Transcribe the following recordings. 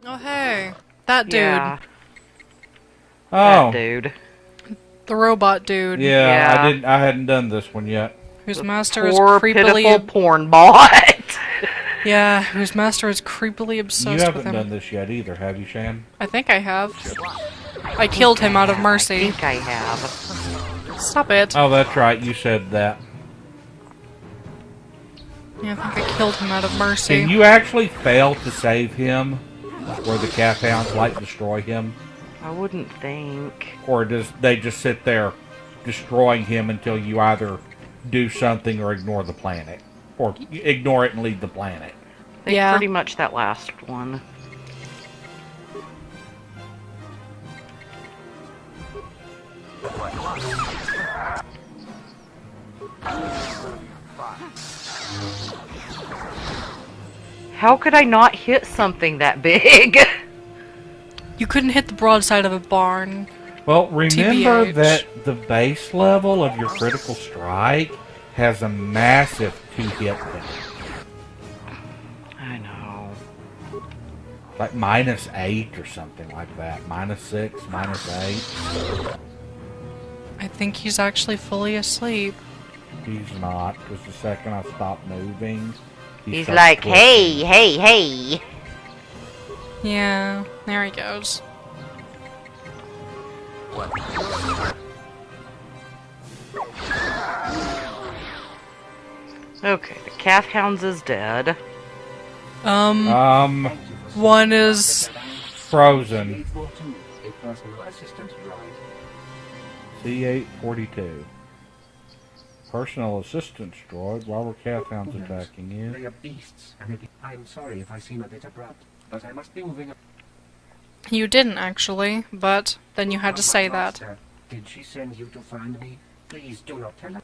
Oh hey, that dude. Yeah, Oh, that dude. The robot dude. yeah, Yeah. I hadn't done this one yet. Whose The master is poor, creepily... pitiful porn bot. Yeah, whose master is creepily obsessed You with haven't him. done this yet either, have you, Shan? I think I have. I killed him out of I mercy. think I have. Stop it. Oh, that's right, you said that. Yeah, I think I killed him out of mercy. Can you actually fail to save him where the calf hounds like destroy him? I wouldn't think. Or does they just sit there destroying him until you either do something or ignore the planet? Or ignore it and leave the planet? I think Yeah. pretty much that last one. How could I not hit something that big? You couldn't hit the broadside of a barn. Well, remember TBH. that the base level of your critical strike has a massive 2-hit thing. I know. Like -8 or something like that. -6, -8. I think he's actually fully asleep. He's not, because the second I stop moving, he He's starts like, twitching. hey, hey, hey. Yeah, there he goes. Okay, the calf hounds is dead. One is... Frozen. C842. Personal assistance droid. Why were calf hounds attacking you? They are beasts, and I'm sorry if I seem a bit abrupt, but I must be moving. You didn't, actually, but then you had to say that. Master, did she send you to find me? Please do not tell her.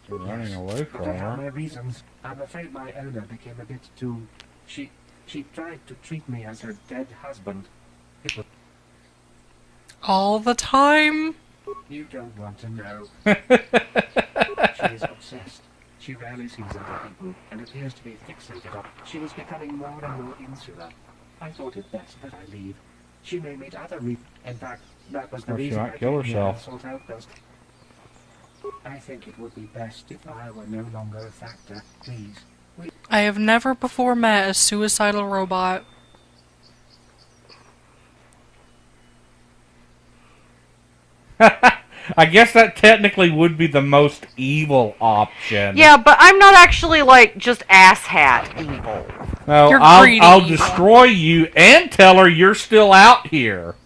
You're running away But from I have my her. reasons. I'm afraid my elder became a bit too... She tried to treat me as her dead husband. It was... All the time? You don't want to know. She is obsessed. She rarely sees other people, and appears to be fixated on... She was becoming more and more insular. I thought it best that I leave. She may meet other In fact, that was the Or she reason might I kill came here to herself. Salt Outpost. I think it would be best if I were no longer a factor. Please. I have never before met a suicidal robot. I guess that technically would be the most evil option. Yeah, but I'm not actually, like, just asshat evil. No, You're I'll greedy. I'll destroy you and tell her you're still out here.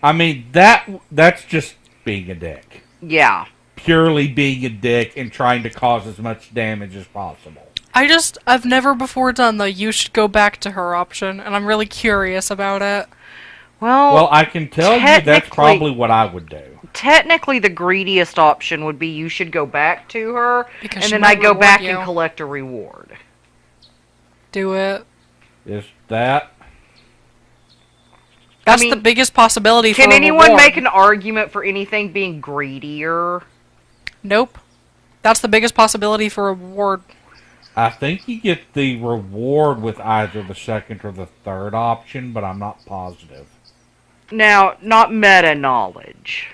I mean, that's just being a dick. Yeah. Purely being a dick and trying to cause as much damage as possible. I've never before done the you should go back to her option, and I'm really curious about it. Well, I can tell you that's technically- probably what I would do. Technically, the greediest option would be you should go back to her, Because and she then might I go reward back you. and collect a reward. Do it. Is that... That's mean, the biggest possibility for Can a anyone reward. make an argument for anything being greedier? Nope. That's the biggest possibility for a reward. I think you get the reward with either the second or the third option, but I'm not positive. Now, not meta knowledge.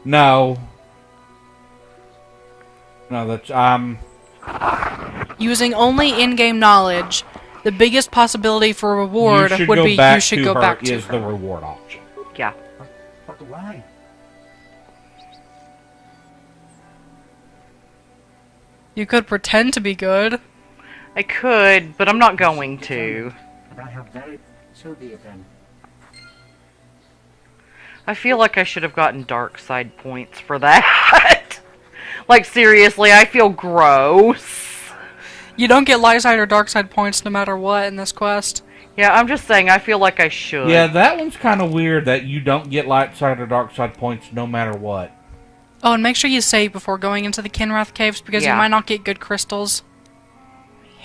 No. No, that's, Using only in-game knowledge, the biggest possibility for a reward you should would go be back you should to go her back to is her. the reward option. Yeah. But why? You could pretend to be good. I could, but I'm not going to. And I have very... So be it then. I feel like I should have gotten dark side points for that. Like, seriously, I feel gross. You don't get light side or dark side points no matter what in this quest. Yeah, I'm just saying, I feel like I should. Yeah, that one's kind of weird that you don't get light side or dark side points no matter what. Oh, and make sure you save before going into the Kinrath caves because Yeah. you might not get good crystals.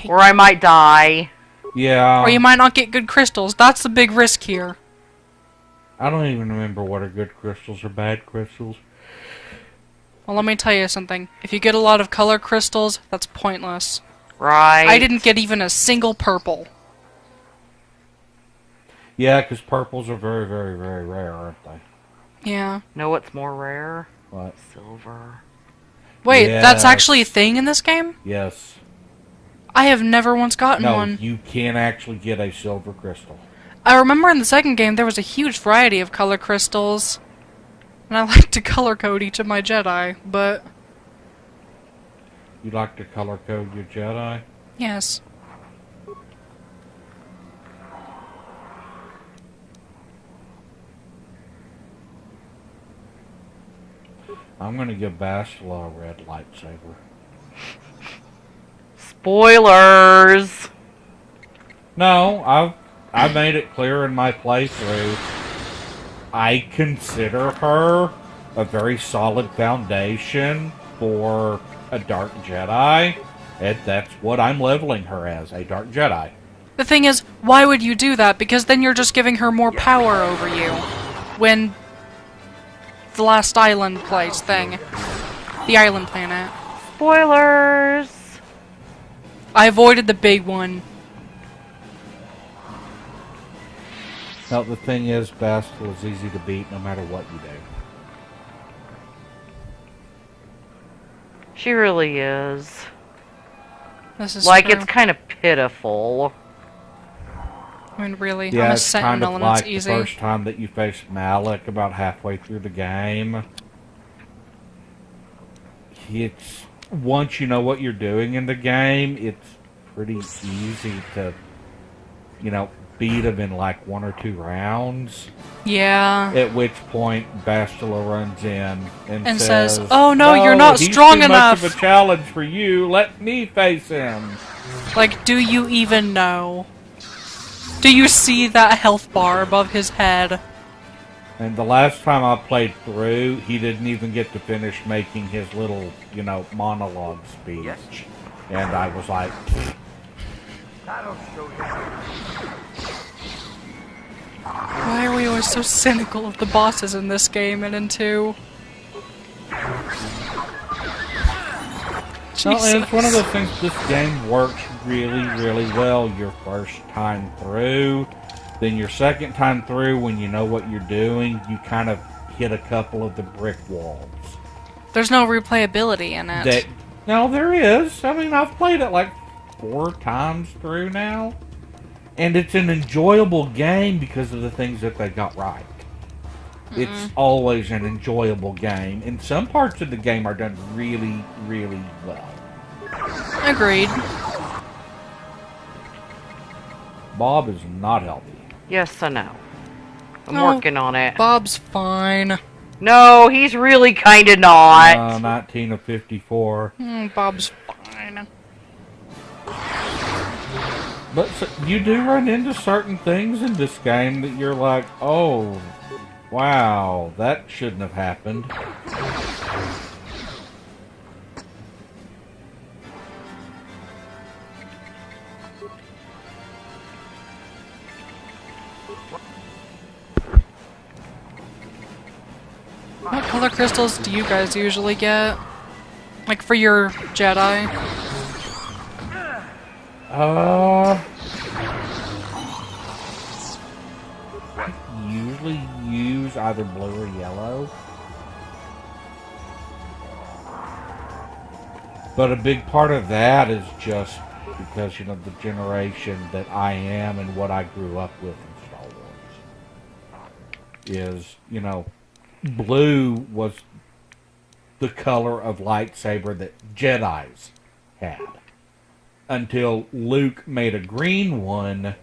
Or I might die. Yeah. Or you might not get good crystals. That's the big risk here. I don't even remember what are good crystals or bad crystals. Well, let me tell you something. If you get a lot of color crystals, that's pointless. Right. I didn't get even a single purple. Yeah, because purples are very, very, very rare, aren't they? Yeah. Know what's more rare? What? Silver. Wait, that's Yes. actually a thing in this game? Yes. I have never once gotten No, one. you can actually get a silver crystal. I remember in the second game there was a huge variety of color crystals. And I like to color code each of my Jedi, but You like to color code your Jedi? yes. I'm gonna give Bastila a red lightsaber. Spoilers! No, I've made it clear in my playthrough. I consider her a very solid foundation for a Dark Jedi, and that's what I'm leveling her as, a Dark Jedi. The thing is, why would you do that? Because then you're just giving her more power over you. When the last island place thing. The island planet. Spoilers! I avoided the big one. Now, the thing is, Bastila is easy to beat no matter what you do. She really is. This is Like, true. it's kind of pitiful. I mean, really, I'm Yeah, a it's kind Sentinel of and like it's the easy. first time that you face Malik about halfway through the game. It's once you know what you're doing in the game, it's pretty easy to, beat him in like 1 or 2 rounds. Yeah. At which point, Bastila runs in And says, "Oh no, you're not he's strong too enough." much of a challenge for you. Let me face him." Like, do you even know? Do you see that health bar above his head? And the last time I played through, he didn't even get to finish making his little, monologue speech. And I was like, Why are we always so cynical of the bosses in this game and in 2? no, and it's one of Jesus. those things, this game works really, really well your first time through. Then your second time through, when you know what you're doing, you kind of hit a couple of the brick walls. There's no replayability in it. No, there is. I mean, I've played it like 4 times through now. And it's an enjoyable game because of the things that they got right. It's always an enjoyable game. And some parts of the game are done really, really well. Agreed. Bob is not healthy. Yes, I know. I'm Oh, working on it. Bob's fine. No, he's really kinda not. 19 of 54. Bob's fine. But you do run into certain things in this game that you're like, oh, wow, that shouldn't have happened. What color crystals do you guys usually get? Like for your Jedi? I usually use either blue or yellow. But a big part of that is just because, the generation that I am and what I grew up with in Star Wars is, blue was the color of lightsaber that Jedis had. Until Luke made a green one,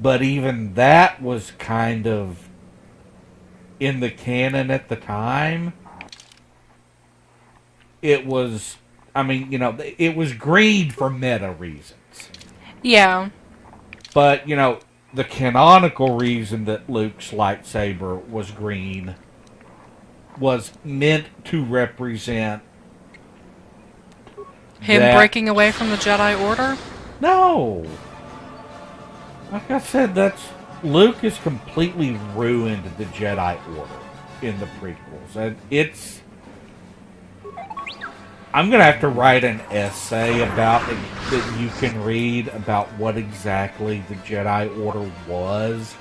but even that was kind of in the canon at the time. It was, it was green for meta reasons. Yeah. But, the canonical reason that Luke's lightsaber was green was meant to represent Him that- breaking away from the Jedi Order? No! Like I said, Luke has completely ruined the Jedi Order in the prequels. And I'm gonna have to write an essay about it that you can read about what exactly the Jedi Order was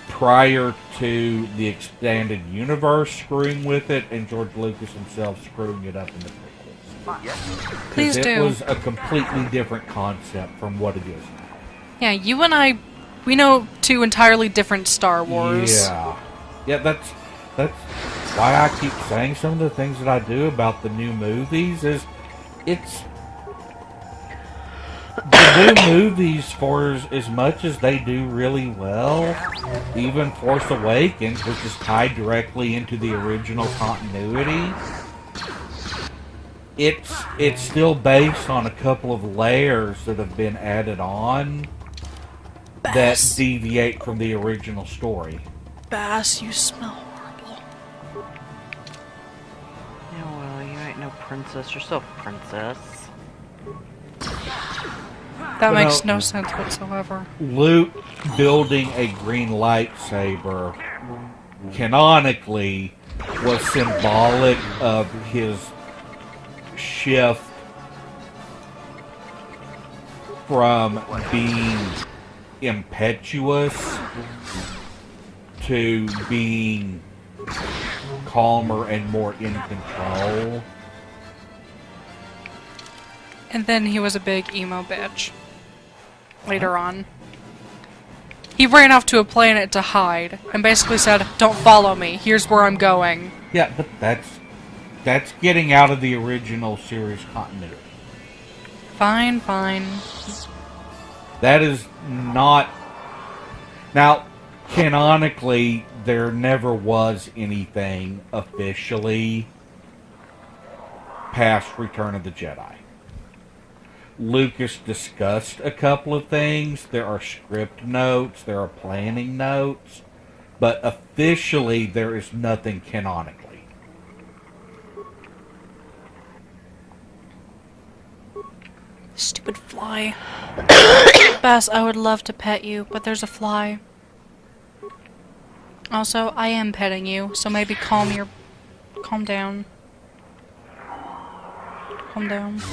prior to the expanded universe screwing with it and George Lucas himself screwing it up in the prequels. Please It do. was a completely different concept from what it is now. Yeah, you and I, we know two entirely different Star Wars. Yeah, that's why I keep saying some of the things that I do about the new movies is it's the new movies, for as much as they do really well, even Force Awakens, which is tied directly into the original continuity, it's still based on a couple of layers that have been added on that deviate from the original story. Bass, you smell horrible. Yeah, well, you ain't no princess. You're still a princess. That Well, makes no sense whatsoever. Luke building a green lightsaber canonically was symbolic of his shift from being impetuous to being calmer and more in control. And then he was a big emo bitch. Later on. He ran off to a planet to hide, and basically said, "Don't follow me, here's where I'm going." Yeah, but that's getting out of the original series continuity. Fine, fine. That is not... Now, canonically, there never was anything officially past Return of the Jedi. Lucas discussed a couple of things. There are script notes, there are planning notes, but officially there is nothing canonically. Stupid fly. Bass, I would love to pet you, but there's a fly. Also, I am petting you, so maybe calm down. Calm down.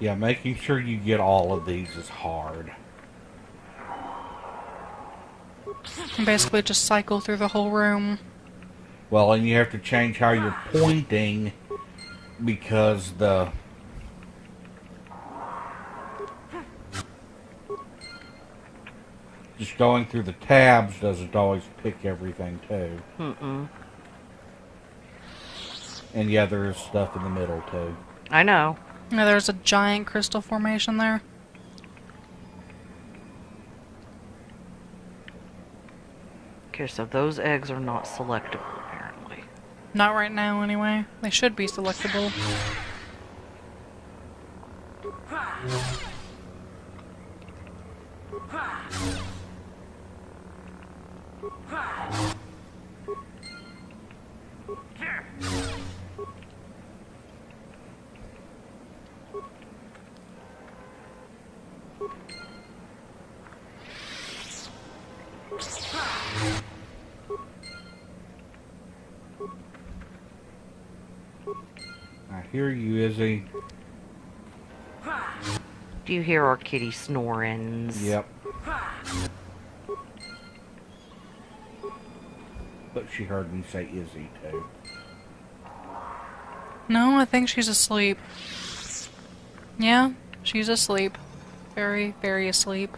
Yeah, making sure you get all of these is hard. And basically just cycle through the whole room. Well, and you have to change how you're pointing because just going through the tabs doesn't always pick everything too. Mm-mm. And yeah, there is stuff in the middle too. I know. Yeah, there's a giant crystal formation there. Okay, so those eggs are not selectable, apparently. Not right now, anyway. They should be selectable. I hear you, Izzy. Do you hear our kitty snorings? Yep. But she heard me say Izzy too. No, I think she's asleep. Yeah, she's asleep. Very, very asleep.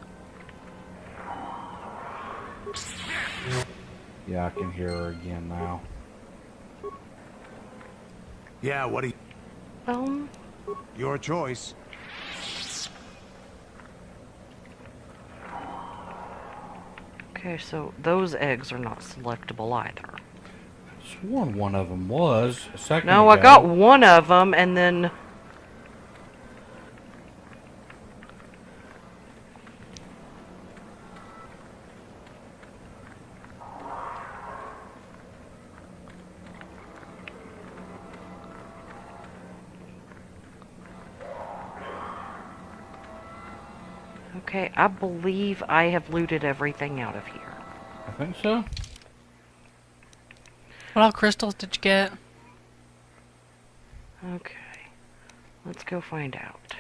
Yeah, I can hear her again now. Yeah, what do you... Your choice. Okay, so those eggs are not selectable either. Sworn one of them was a second No, ago. I got one of them, and then... Okay, I believe I have looted everything out of here. I think so. What all crystals did you get? Okay. Let's go find out.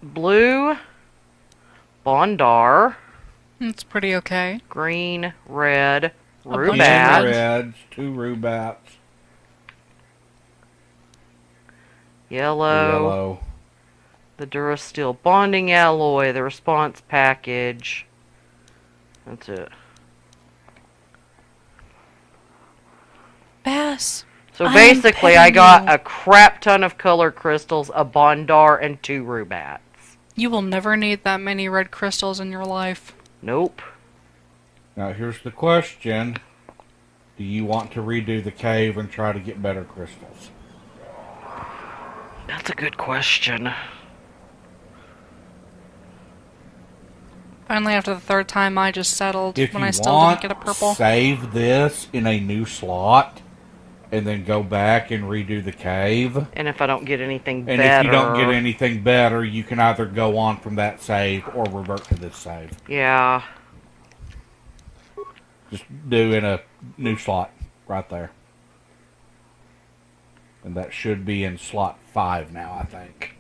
Blue, Bondar, It's pretty okay. green, red, bunch of Rubat, red. Reds, 2 Rubats, yellow, yellow. the Durasteel bonding alloy, the response package. That's it. Bass. So I am basically, I petting got you. a crap ton of color crystals, a Bondar, and 2 Rubats. You will never need that many red crystals in your life. Nope. Now here's the question. Do you want to redo the cave and try to get better crystals? That's a good question. Finally, after the third time, I just settled If when you I still want, didn't get a purple. save this in a new slot and then go back and redo the cave. And if I don't get anything And better... if you don't get anything better, you can either go on from that save or revert to this save. Yeah. Just do in a new slot right there. And that should be in slot 5 now, I think.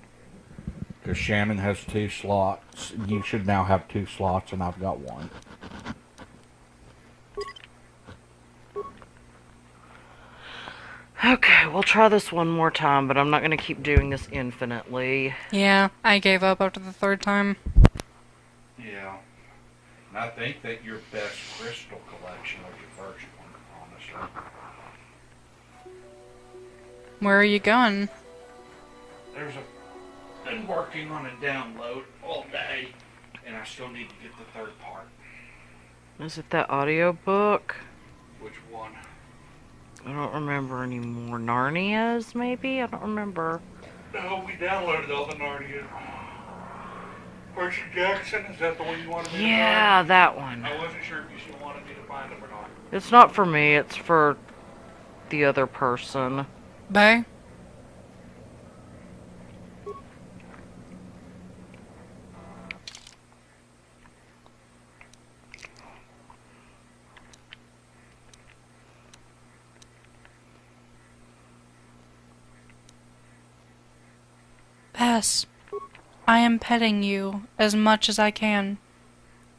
Because Shannon has 2 slots. You should now have 2 slots, and I've got 1. Okay, we'll try this one more time, but I'm not going to keep doing this infinitely. Yeah, I gave up after the third time. Yeah. And I think that your best crystal collection was your first one, honestly. Where are you going? Been working on a download all day, and I still need to get the third part. Is it that audiobook? Which one? I don't remember anymore. Narnia's, maybe? I don't remember. No, we downloaded all the Narnia. Percy Jackson, is that the one you wanted me to Yeah, that one. find? I wasn't sure if you still wanted me to find them or not. It's not for me, it's for the other person. Bay? Bass, I am petting you as much as I can.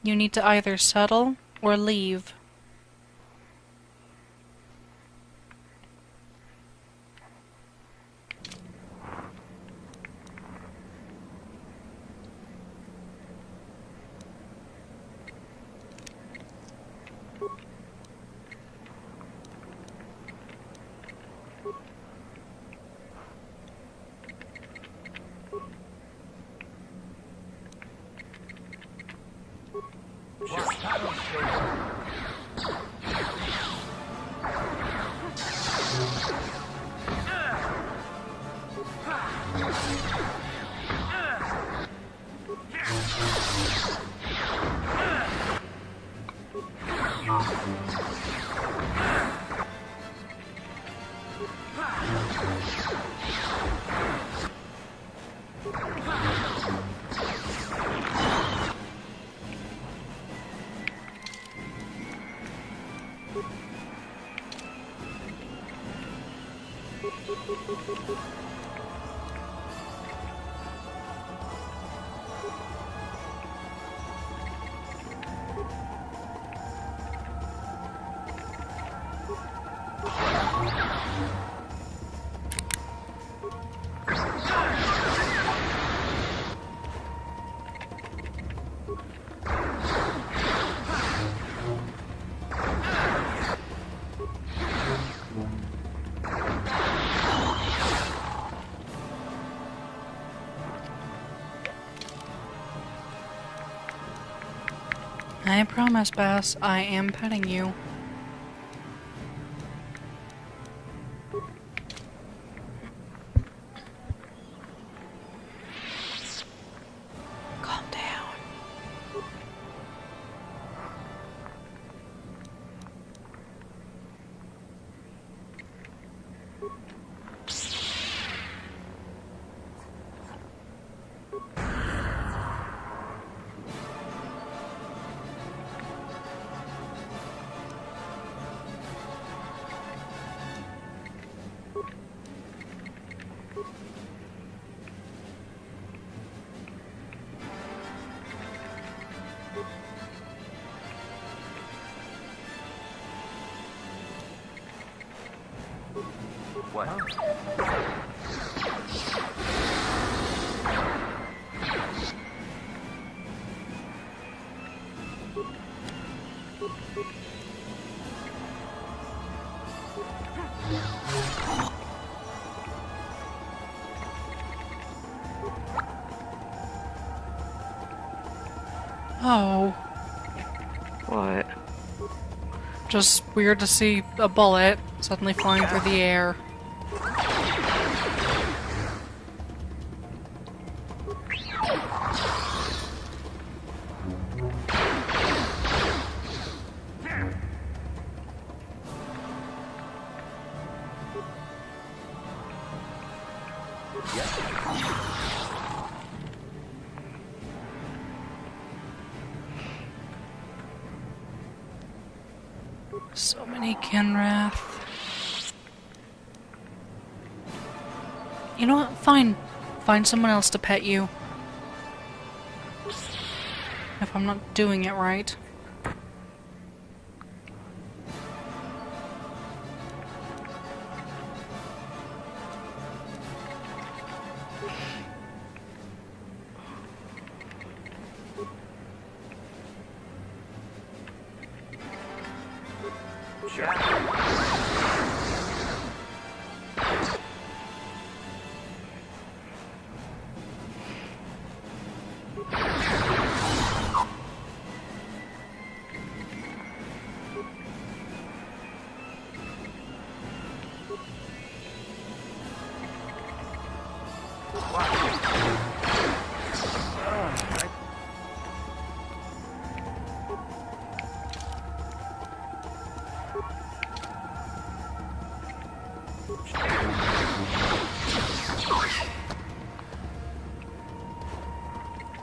You need to either settle or leave. I promise, Bass, I am petting you. Calm down. Oh. What? Just weird to see a bullet suddenly flying through the air. So many Kenrath. You know what? Fine. Find someone else to pet you. If I'm not doing it right.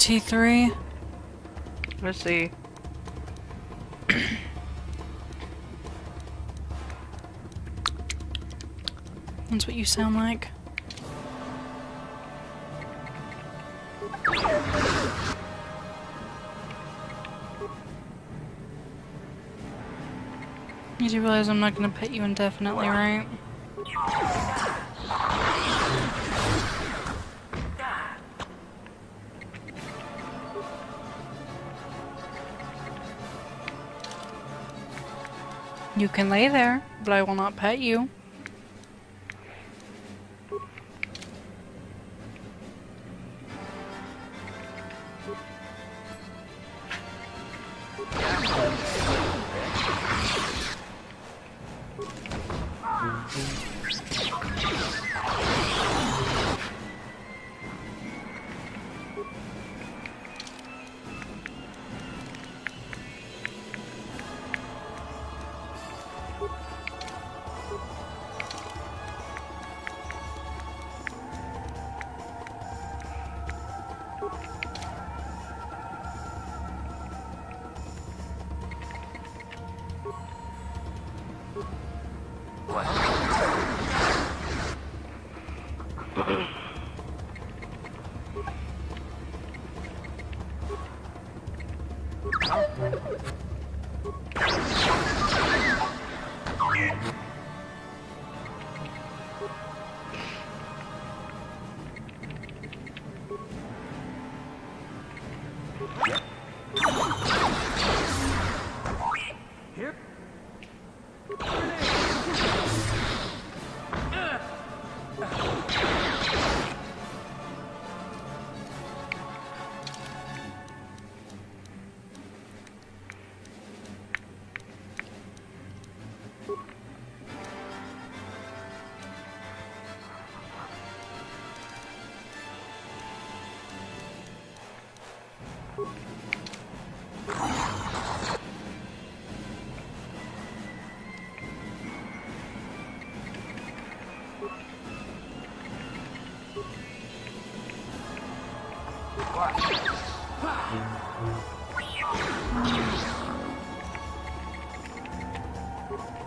T3? Let's see. That's what you sound like. You do realize I'm not gonna pet you indefinitely, right? You can lay there, but I will not pet you.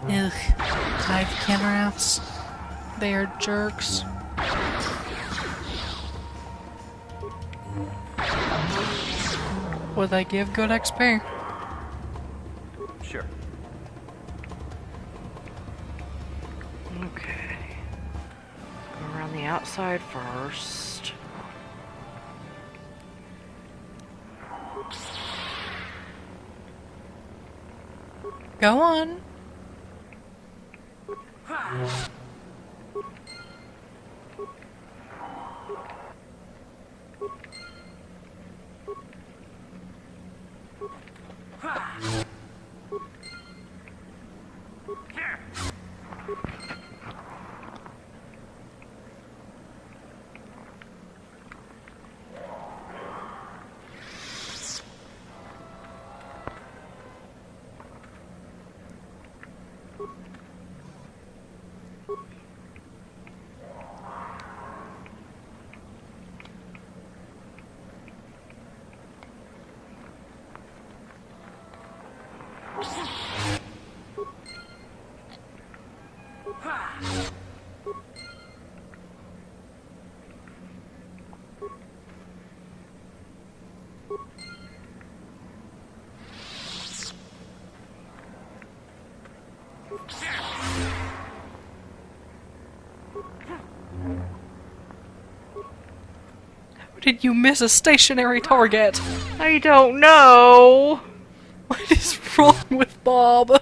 Ugh. Hive Kenraths. They are jerks. Will they give good XP? Sure. Okay. the outside first. Go on. Did you miss a stationary target? I don't know. What is wrong with Bob?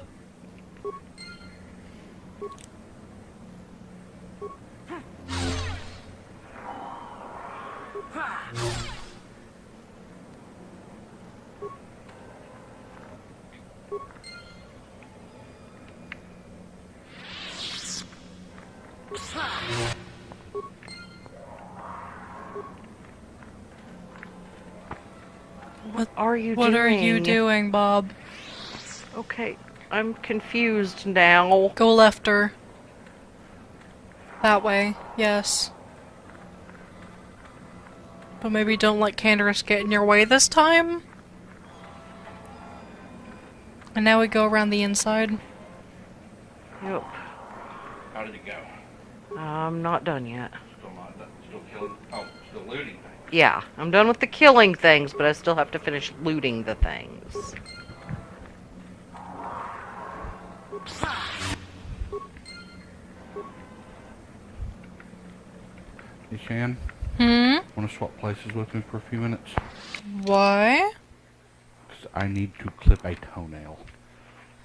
What are you What doing? are you doing, Bob? Okay, I'm confused now. Go lefter. That way, yes. But maybe don't let Canderous get in your way this time? And now we go around the inside. Yep. How did it go? I'm not done yet. Still not done. Still killing. Oh, still looting things. Yeah, I'm done with the killing things, but I still have to finish looting the things. Hey, Shan, want to swap places with me for a few minutes? Why? 'Cause I need to clip a toenail.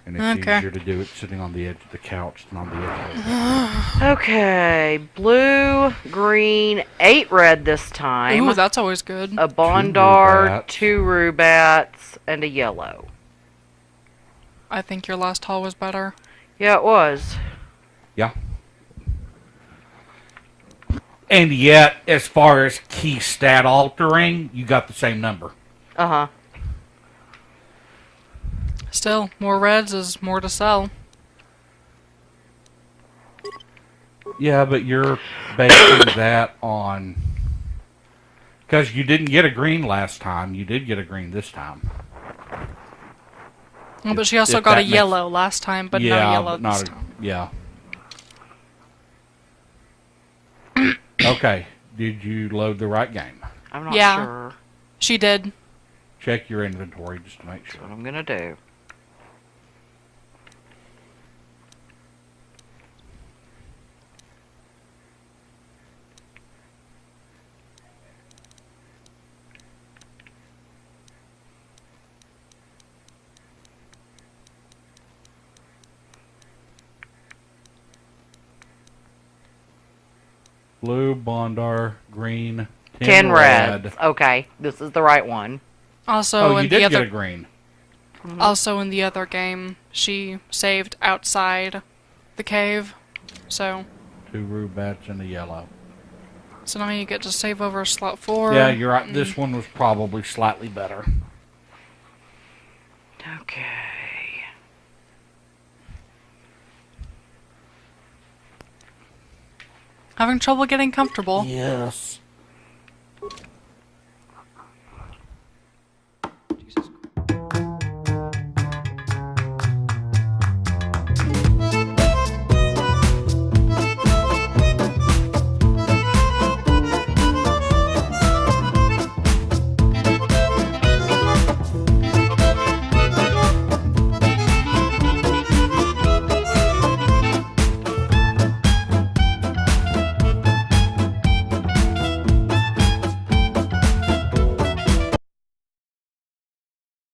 And it's Okay. easier to do it sitting on the edge of the couch than on the edge of the couch. Okay, blue, green, 8 red this time. Ooh, that's always good. A Bondar, Rubats. 2 Rubats, and a yellow. I think your last haul was better. Yeah, it was. Yeah. And yet, as far as key stat altering, you got the same number. Uh-huh. Still, more reds is more to sell. Yeah, but you're basing that on... Because you didn't get a green last time. You did get a green this time. Oh, but she also if got that a makes- yellow last time, but no yellow but not this time. Yeah. Okay. Did you load the right game? I'm not Yeah. sure She did. Check your inventory just to make sure. what I'm gonna do. Blue, Bondar, green, 10 red. reds. Okay, this is the right one. Also, Oh, you in the did other, get a green. also in the other game, she saved outside the cave. So 2 Rubats and a yellow. now you get to save over slot 4. Yeah, you're right. This one was probably slightly better. Okay. Having trouble getting comfortable. Yes.